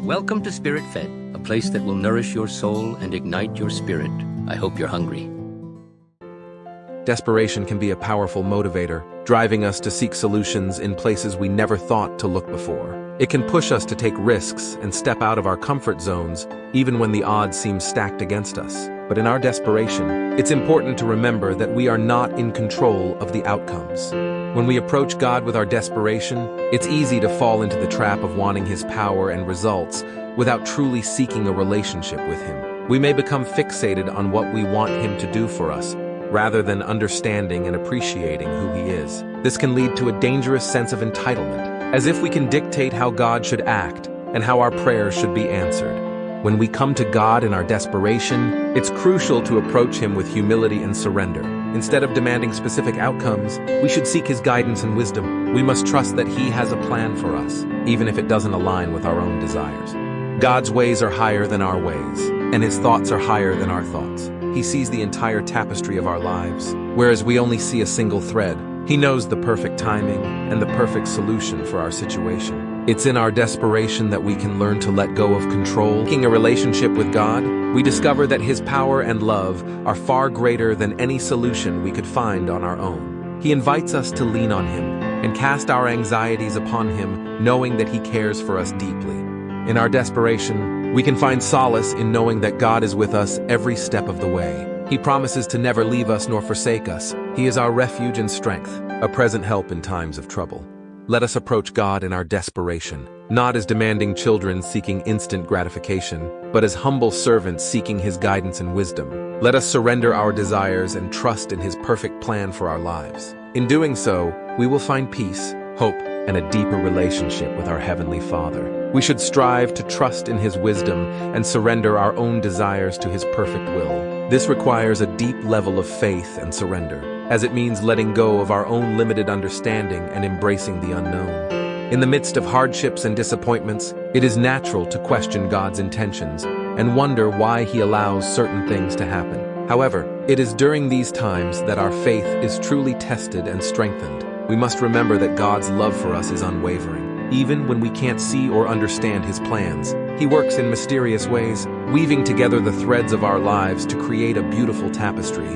Welcome to Spirit Fed, a place that will nourish your soul and ignite your spirit. I hope you're hungry. Desperation can be a powerful motivator, driving us to seek solutions in places we never thought to look before. It can push us to take risks and step out of our comfort zones, even when the odds seem stacked against us. But in our desperation, it's important to remember that we are not in control of the outcomes. When we approach God with our desperation, it's easy to fall into the trap of wanting His power and results without truly seeking a relationship with Him. We may become fixated on what we want Him to do for us, rather than understanding and appreciating who He is. This can lead to a dangerous sense of entitlement, as if we can dictate how God should act and how our prayers should be answered. When we come to God in our desperation, it's crucial to approach Him with humility and surrender. Instead of demanding specific outcomes, we should seek His guidance and wisdom. We must trust that He has a plan for us, even if it doesn't align with our own desires. God's ways are higher than our ways, and His thoughts are higher than our thoughts. He sees the entire tapestry of our lives, whereas we only see a single thread. He knows the perfect timing and the perfect solution for our situation. It's in our desperation that we can learn to let go of control. Seeking a relationship with God, we discover that His power and love are far greater than any solution we could find on our own. He invites us to lean on Him and cast our anxieties upon Him, knowing that He cares for us deeply. In our desperation, we can find solace in knowing that God is with us every step of the way. He promises to never leave us nor forsake us. He is our refuge and strength, a present help in times of trouble. Let us approach God in our desperation, not as demanding children seeking instant gratification, but as humble servants seeking His guidance and wisdom. Let us surrender our desires and trust in His perfect plan for our lives. In doing so, we will find peace, hope, and a deeper relationship with our Heavenly Father. We should strive to trust in His wisdom and surrender our own desires to His perfect will. This requires a deep level of faith and surrender, as it means letting go of our own limited understanding and embracing the unknown. In the midst of hardships and disappointments, it is natural to question God's intentions and wonder why He allows certain things to happen. However, it is during these times that our faith is truly tested and strengthened. We must remember that God's love for us is unwavering. Even when we can't see or understand His plans, He works in mysterious ways, weaving together the threads of our lives to create a beautiful tapestry.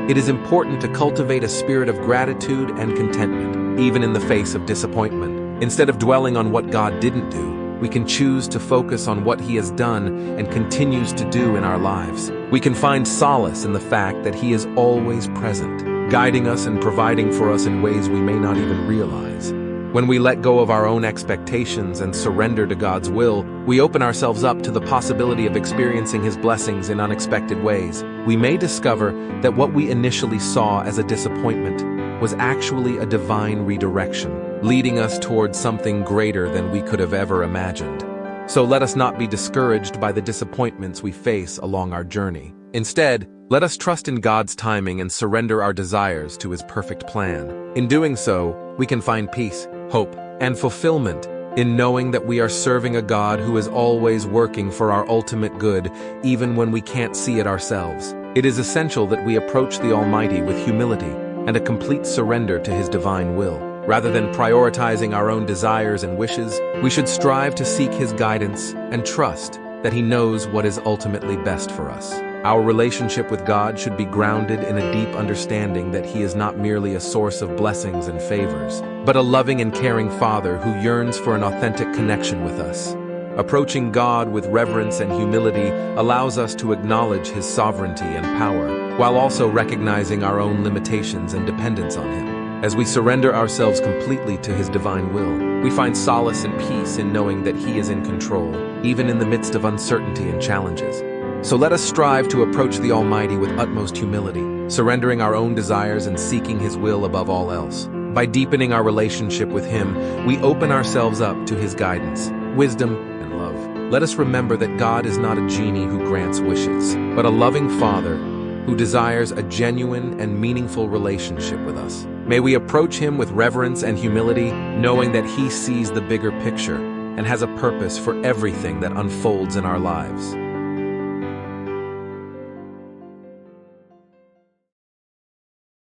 It is important to cultivate a spirit of gratitude and contentment, even in the face of disappointment. Instead of dwelling on what God didn't do, we can choose to focus on what He has done and continues to do in our lives. We can find solace in the fact that He is always present, guiding us and providing for us in ways we may not even realize. When we let go of our own expectations and surrender to God's will, we open ourselves up to the possibility of experiencing His blessings in unexpected ways. We may discover that what we initially saw as a disappointment was actually a divine redirection, leading us towards something greater than we could have ever imagined. So let us not be discouraged by the disappointments we face along our journey. Instead, let us trust in God's timing and surrender our desires to His perfect plan. In doing so, we can find peace, hope, and fulfillment in knowing that we are serving a God who is always working for our ultimate good, even when we can't see it ourselves. It is essential that we approach the Almighty with humility and a complete surrender to His divine will. Rather than prioritizing our own desires and wishes, we should strive to seek His guidance and trust that He knows what is ultimately best for us. Our relationship with God should be grounded in a deep understanding that He is not merely a source of blessings and favors, but a loving and caring Father who yearns for an authentic connection with us. Approaching God with reverence and humility allows us to acknowledge His sovereignty and power, while also recognizing our own limitations and dependence on Him. As we surrender ourselves completely to His divine will, we find solace and peace in knowing that He is in control, even in the midst of uncertainty and challenges. So let us strive to approach the Almighty with utmost humility, surrendering our own desires and seeking His will above all else. By deepening our relationship with Him, we open ourselves up to His guidance, wisdom, and love. Let us remember that God is not a genie who grants wishes, but a loving Father who desires a genuine and meaningful relationship with us. May we approach Him with reverence and humility, knowing that He sees the bigger picture and has a purpose for everything that unfolds in our lives.